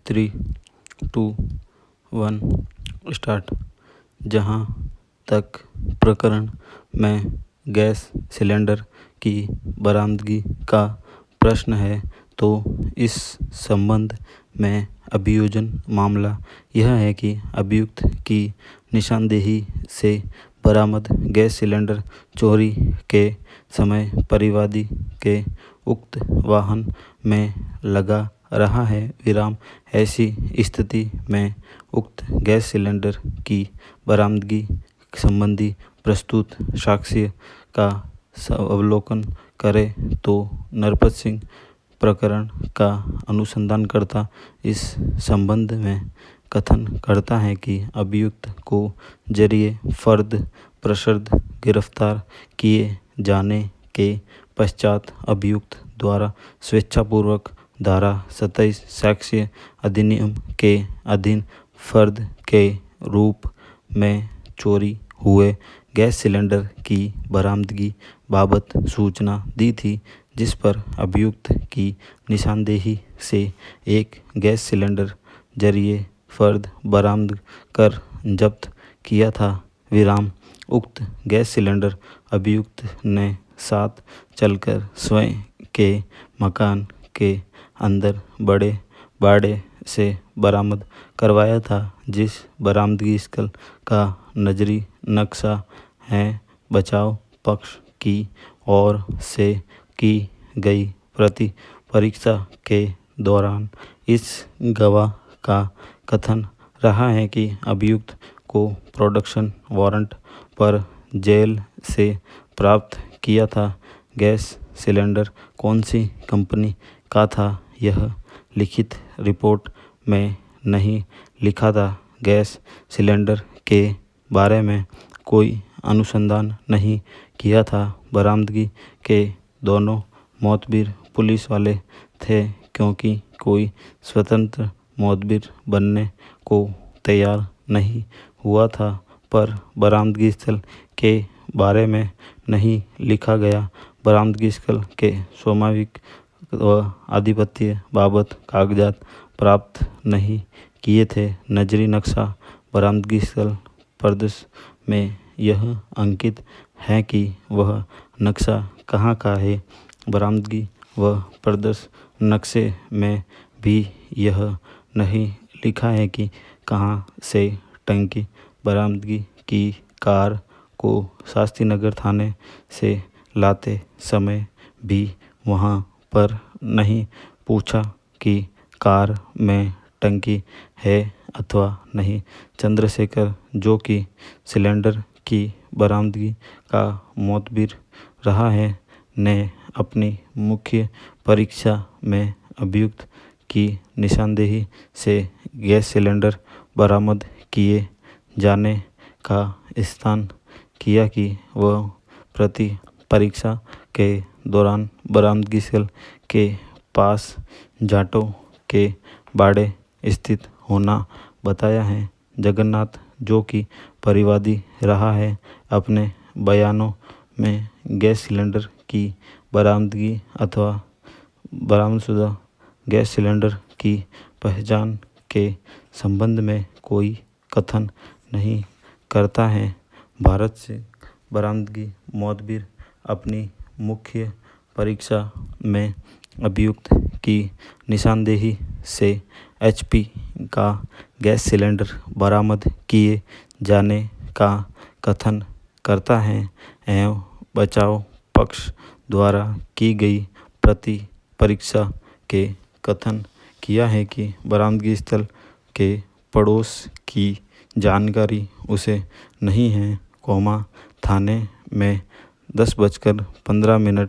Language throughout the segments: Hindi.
3, 2, 1 स्टार्ट। जहाँ तक प्रकरण में गैस सिलेंडर की बरामदगी का प्रश्न है तो इस संबंध में अभियोजन मामला यह है कि अभियुक्त की निशानदेही से बरामद गैस सिलेंडर चोरी के समय परिवादी के उक्त वाहन में लगा रहा है। विराम ऐसी स्थिति में उक्त गैस सिलेंडर की बरामदगी संबंधी प्रस्तुत साक्ष्य का अवलोकन करें तो नरपत सिंह प्रकरण का अनुसंधानकर्ता इस संबंध में कथन करता है कि अभियुक्त को जरिए फर्द प्रसर्द गिरफ्तार किए जाने के पश्चात अभियुक्त द्वारा स्वेच्छापूर्वक धारा 27 साक्ष्य अधिनियम के अधीन फर्द के रूप में चोरी हुए गैस सिलेंडर की बरामदगी बाबत सूचना दी थी, जिस पर अभियुक्त की निशानदेही से एक गैस सिलेंडर जरिए फर्द बरामद कर जब्त किया था। विराम उक्त गैस सिलेंडर अभियुक्त ने साथ चलकर स्वयं के मकान के अंदर बड़े बाड़े से बरामद करवाया था, जिस बरामदगी स्थल का नजरी नक्शा है बचाव पक्ष की ओर से की गई प्रति परीक्षा के दौरान इस गवाह का कथन रहा है कि अभियुक्त को प्रोडक्शन वारंट पर जेल से प्राप्त किया था। गैस सिलेंडर कौन सी कंपनी का था यह लिखित रिपोर्ट में नहीं लिखा था। गैस सिलेंडर के बारे में कोई अनुसंधान नहीं किया था। बरामदगी के दोनों मोहतबिर पुलिस वाले थे, क्योंकि कोई स्वतंत्र मोहतबिर बनने को तैयार नहीं हुआ था, पर बरामदगी स्थल के बारे में नहीं लिखा गया। बरामदगी स्थल के स्वाभाविक व आधिपत्य बाबत कागजात प्राप्त नहीं किए थे। नजरी नक्शा बरामदगी स्थल प्रदर्श में यह अंकित है कि वह नक्शा कहाँ का है। बरामदगी व प्रदर्श नक्शे में भी यह नहीं लिखा है कि कहाँ से टंकी बरामदगी की कार को शास्त्रीनगर थाने से लाते समय भी वहाँ पर नहीं पूछा कि कार में टंकी है अथवा नहीं। चंद्रशेखर, जो कि सिलेंडर की बरामदगी का मोहतबिर रहा है, ने अपनी मुख्य परीक्षा में अभियुक्त की निशानदेही से गैस सिलेंडर बरामद किए जाने का स्थान किया कि वह प्रति परीक्षा के दौरान बरामदगी स्थल के पास जाटों के बाड़े स्थित होना बताया है। जगन्नाथ, जो कि परिवादी रहा है, अपने बयानों में गैस सिलेंडर की बरामदगी अथवा बरामदशुदा गैस सिलेंडर की पहचान के संबंध में कोई कथन नहीं करता है। भारत से बरामदगी मोहतबिर अपनी मुख्य परीक्षा में अभियुक्त की निशानदेही से HP का गैस सिलेंडर बरामद किए जाने का कथन करता है एवं बचाव पक्ष द्वारा की गई प्रति परीक्षा के कथन किया है कि बरामदगी स्थल के पड़ोस की जानकारी उसे नहीं है, थाने में 10:15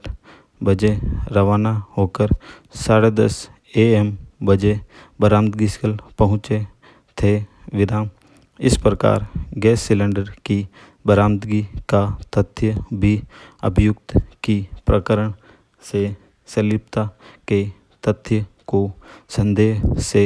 बजे रवाना होकर 10:30 AM बजे बरामदगी स्थल पहुँचे थे। विराम इस प्रकार गैस सिलेंडर की बरामदगी का तथ्य भी अभियुक्त की प्रकरण से संलिप्तता के तथ्य को संदेह से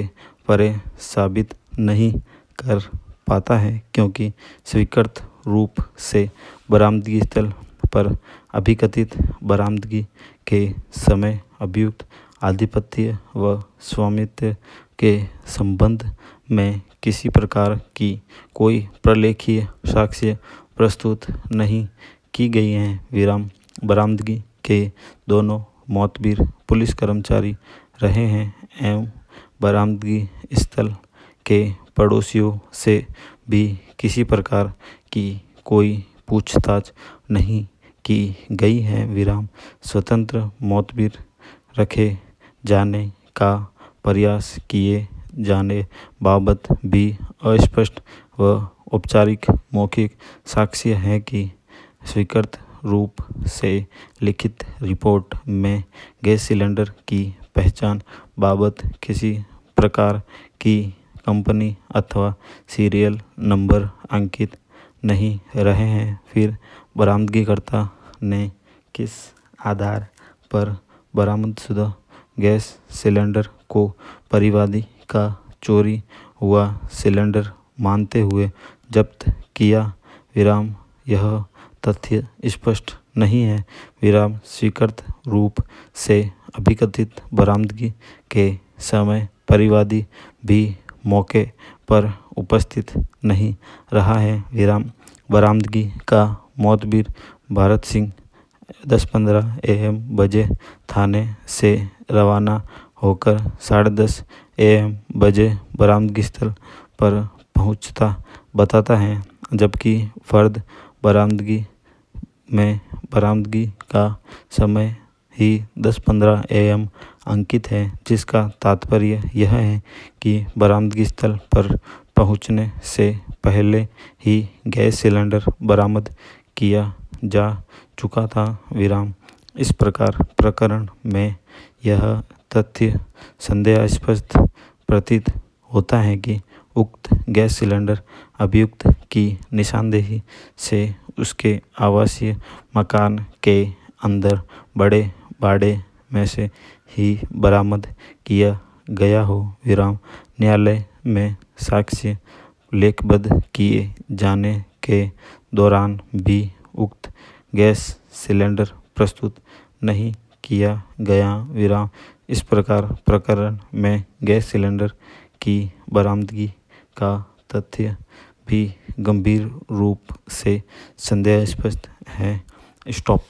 परे साबित नहीं कर पाता है, क्योंकि स्वीकृत रूप से बरामदगी स्थल पर अभिकथित बरामदगी के समय अभियुक्त आधिपत्य व स्वामित्व के संबंध में किसी प्रकार की कोई प्रलेखीय साक्ष्य प्रस्तुत नहीं की गई है। बरामदगी के दोनों मोतबीर पुलिस कर्मचारी रहे हैं एवं बरामदगी स्थल के पड़ोसियों से भी किसी प्रकार की कोई पूछताछ नहीं की गई है। स्वतंत्र मोतबीर रखे जाने का प्रयास किए जाने बाबत भी अस्पष्ट व औपचारिक मौखिक साक्ष्य है कि स्वीकृत रूप से लिखित रिपोर्ट में गैस सिलेंडर की पहचान बाबत किसी प्रकार की कंपनी अथवा सीरियल नंबर अंकित नहीं रहे हैं। फिर बरामदगीकर्ता ने किस आधार पर बरामदशुदा गैस सिलेंडर को परिवादी का चोरी हुआ सिलेंडर मानते हुए जब्त किया? यह तथ्य स्पष्ट नहीं है। स्वीकृत रूप से अभिकथित बरामदगी के समय परिवादी भी मौके पर उपस्थित नहीं रहा है। बरामदगी का मोतबीर भरत सिंह 10:15 AM बजे थाने से रवाना होकर 10:30 AM बजे बरामदगी स्थल पर पहुंचता बताता है, जबकि फर्द बरामदगी का समय ही 10:15 AM अंकित है, जिसका तात्पर्य यह है कि बरामदगी स्थल पर पहुंचने से पहले ही गैस सिलेंडर बरामद किया जा चुका था। इस प्रकार प्रकरण में यह तथ्य संदेहास्पद प्रतीत होता है कि उक्त गैस सिलेंडर अभियुक्त की निशानदेही से उसके आवासीय मकान के अंदर बड़े बाड़े में से ही बरामद किया गया हो। न्यायालय में साक्ष्य लेखबद्ध किए जाने के दौरान भी उक्त गैस सिलेंडर प्रस्तुत नहीं किया गया। इस प्रकार प्रकरण में गैस सिलेंडर की बरामदगी का तथ्य भी गंभीर रूप से संदेहास्पद है। स्टॉप।